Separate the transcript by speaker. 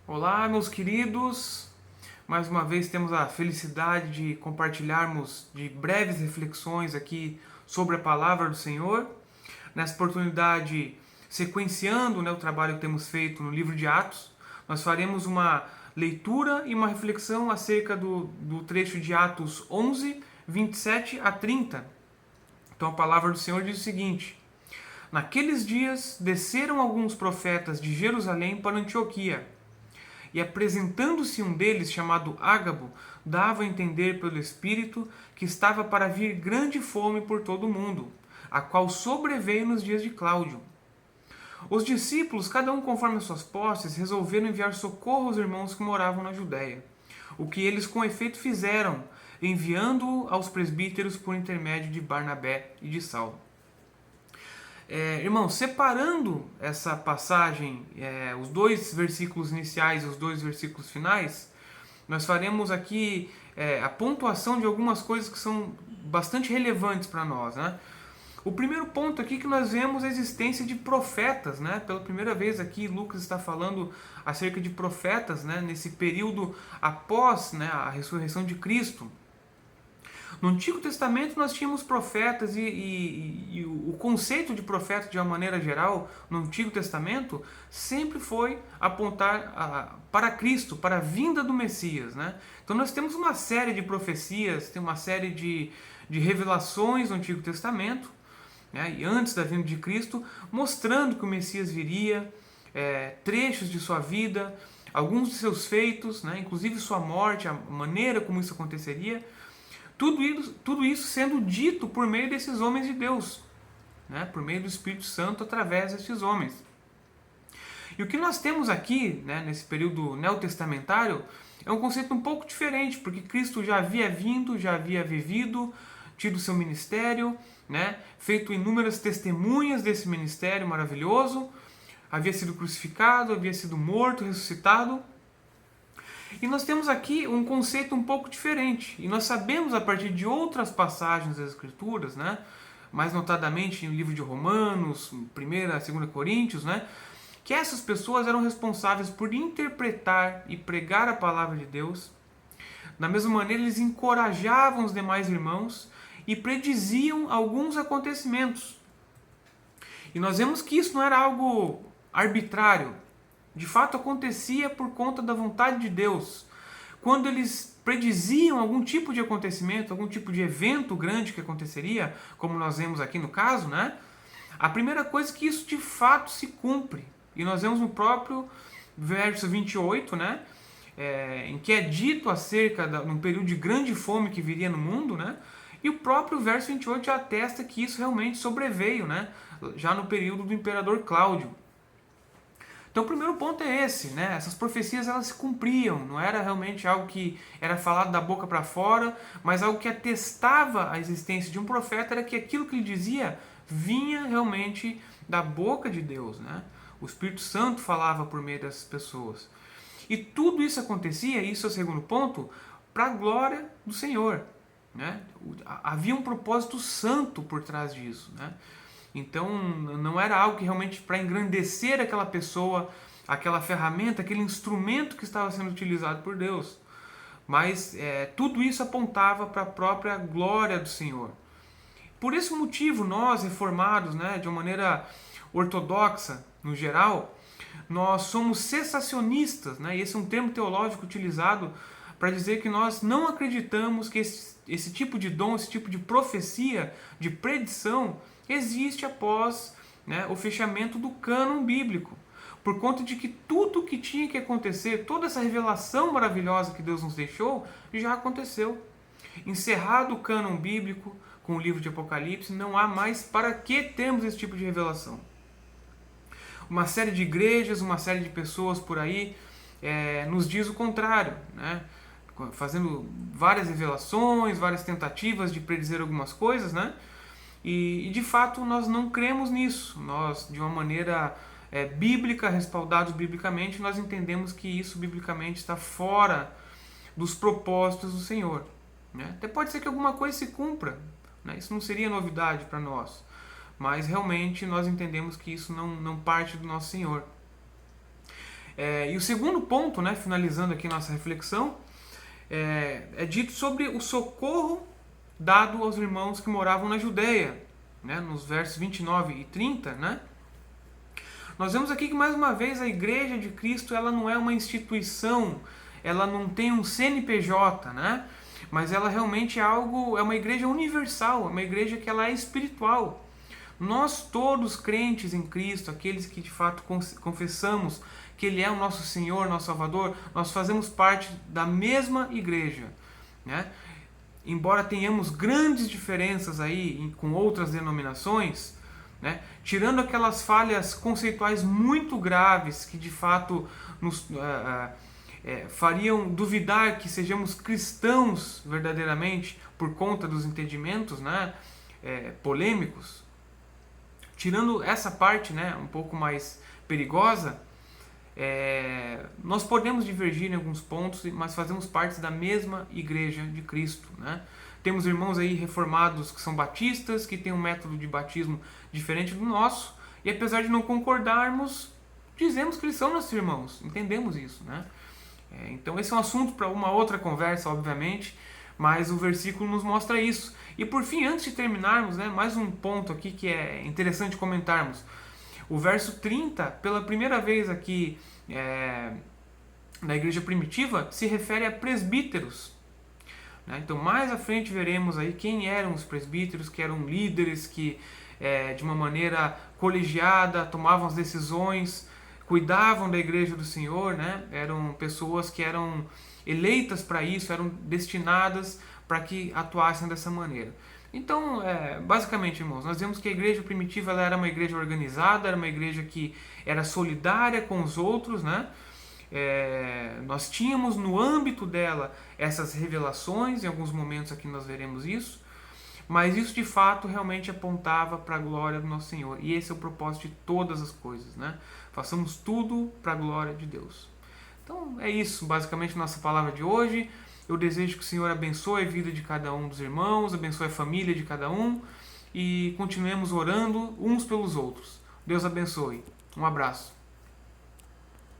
Speaker 1: Olá, meus queridos. Mais uma vez temos a felicidade de compartilharmos de breves reflexões aqui sobre a palavra do Senhor. Nessa oportunidade, sequenciando, o trabalho que temos feito no livro de Atos, nós faremos uma leitura e uma reflexão acerca do trecho de Atos 11, 27 a 30. Então a palavra do Senhor diz o seguinte: Naqueles dias desceram alguns profetas de Jerusalém para Antioquia, e apresentando-se um deles, chamado Ágabo, dava a entender pelo Espírito que estava para vir grande fome por todo o mundo, a qual sobreveio nos dias de Cláudio. Os discípulos, cada um conforme as suas posses, resolveram enviar socorro aos irmãos que moravam na Judéia, o que eles com efeito fizeram, enviando-o aos presbíteros por intermédio de Barnabé e de Saulo. Irmão, separando essa passagem, os dois versículos iniciais e os dois versículos finais, nós faremos aqui a pontuação de algumas coisas que são bastante relevantes para nós, né? O primeiro ponto aqui que nós vemos a existência de profetas, né? Pela primeira vez aqui, Lucas está falando acerca de profetas, né? Nesse período após, né, a ressurreição de Cristo. No Antigo Testamento nós tínhamos profetas e o conceito de profeta de uma maneira geral no Antigo Testamento sempre foi apontar para Cristo, para a vinda do Messias, né? Então nós temos uma série de profecias, tem uma série de revelações no Antigo Testamento, né? E antes da vinda de Cristo, mostrando que o Messias viria, trechos de sua vida, alguns de seus feitos, né? Inclusive sua morte, a maneira como isso aconteceria. Tudo isso sendo dito por meio desses homens de Deus, né? Por meio do Espírito Santo através desses homens. E o que nós temos aqui, né, nesse período neotestamentário, é um conceito um pouco diferente, porque Cristo já havia vindo, já havia vivido, tido seu ministério, né, feito inúmeras testemunhas desse ministério maravilhoso, havia sido crucificado, havia sido morto, ressuscitado. E nós temos aqui um conceito um pouco diferente. E nós sabemos a partir de outras passagens das Escrituras, né, mais notadamente no livro de Romanos, 1ª e 2ª Coríntios, né, que essas pessoas eram responsáveis por interpretar e pregar a palavra de Deus. Da mesma maneira, eles encorajavam os demais irmãos e prediziam alguns acontecimentos. E nós vemos que isso não era algo arbitrário. De fato, acontecia por conta da vontade de Deus. Quando eles prediziam algum tipo de acontecimento, algum tipo de evento grande que aconteceria, como nós vemos aqui no caso, né? A primeira coisa é que isso de fato se cumpre. E nós vemos no próprio verso 28, né? Em que é dito acerca de um período de grande fome que viria no mundo, né? E o próprio verso 28 já atesta que isso realmente sobreveio, né? Já no período do imperador Cláudio. Então o primeiro ponto é esse, né? Essas profecias elas se cumpriam, não era realmente algo que era falado da boca para fora, mas algo que atestava a existência de um profeta era que aquilo que ele dizia vinha realmente da boca de Deus, né? O Espírito Santo falava por meio dessas pessoas. E tudo isso acontecia, isso é o segundo ponto, para a glória do Senhor, né? Havia um propósito santo por trás disso, né? Então não era algo que realmente para engrandecer aquela pessoa, aquela ferramenta, aquele instrumento que estava sendo utilizado por Deus. Mas tudo isso apontava para a própria glória do Senhor. Por esse motivo, nós reformados, né, de uma maneira ortodoxa, no geral, nós somos cessacionistas, né? E esse é um termo teológico utilizado para dizer que nós não acreditamos que esse tipo de dom, esse tipo de profecia, de predição, existe após, né, o fechamento do cânon bíblico. Por conta de que tudo o que tinha que acontecer, toda essa revelação maravilhosa que Deus nos deixou, já aconteceu. Encerrado o cânon bíblico com o livro de Apocalipse, não há mais para que termos esse tipo de revelação. Uma série de igrejas, uma série de pessoas por aí nos diz o contrário, né? Fazendo várias revelações, várias tentativas de predizer algumas coisas, né? E de fato nós não cremos nisso. Nós, de uma maneira bíblica, respaldados biblicamente, nós entendemos que isso biblicamente está fora dos propósitos do Senhor, né? Até pode ser que alguma coisa se cumpra, né? Isso não seria novidade para nós, mas realmente nós entendemos que isso não parte do nosso Senhor. E o segundo ponto, né, finalizando aqui nossa reflexão, é dito sobre o socorro dado aos irmãos que moravam na Judeia, né, nos versos 29 e 30, né? Nós vemos aqui que, mais uma vez, a Igreja de Cristo, ela não é uma instituição, ela não tem um CNPJ, né? Mas ela realmente é uma igreja universal, é uma igreja que ela é espiritual. Nós todos crentes em Cristo, aqueles que de fato confessamos que Ele é o nosso Senhor, nosso Salvador, nós fazemos parte da mesma igreja, né? Embora tenhamos grandes diferenças aí com outras denominações, né? Tirando aquelas falhas conceituais muito graves que de fato nos fariam duvidar que sejamos cristãos verdadeiramente por conta dos entendimentos, né, polêmicos, tirando essa parte, né, um pouco mais perigosa, nós podemos divergir em alguns pontos, mas fazemos parte da mesma igreja de Cristo, né? Temos irmãos aí reformados que são batistas, que têm um método de batismo diferente do nosso, e apesar de não concordarmos, dizemos que eles são nossos irmãos, entendemos isso, né? Então esse é um assunto para uma outra conversa, obviamente, mas o versículo nos mostra isso. E por fim, antes de terminarmos, né, mais um ponto aqui que é interessante comentarmos. O verso 30, pela primeira vez aqui na igreja primitiva, se refere a presbíteros. Né? Então mais à frente veremos aí quem eram os presbíteros, que eram líderes que de uma maneira colegiada tomavam as decisões, cuidavam da igreja do Senhor, né? Eram pessoas que eram eleitas para isso, eram destinadas para que atuassem dessa maneira. Então, basicamente, irmãos, nós vemos que a igreja primitiva ela era uma igreja organizada, era uma igreja que era solidária com os outros, né? Nós tínhamos no âmbito dela essas revelações, em alguns momentos aqui nós veremos isso, mas isso de fato realmente apontava para a glória do nosso Senhor. E esse é o propósito de todas as coisas, né? Façamos tudo para a glória de Deus. Então é isso, basicamente, nossa palavra de hoje. Eu desejo que o Senhor abençoe a vida de cada um dos irmãos, abençoe a família de cada um e continuemos orando uns pelos outros. Deus abençoe. Um abraço.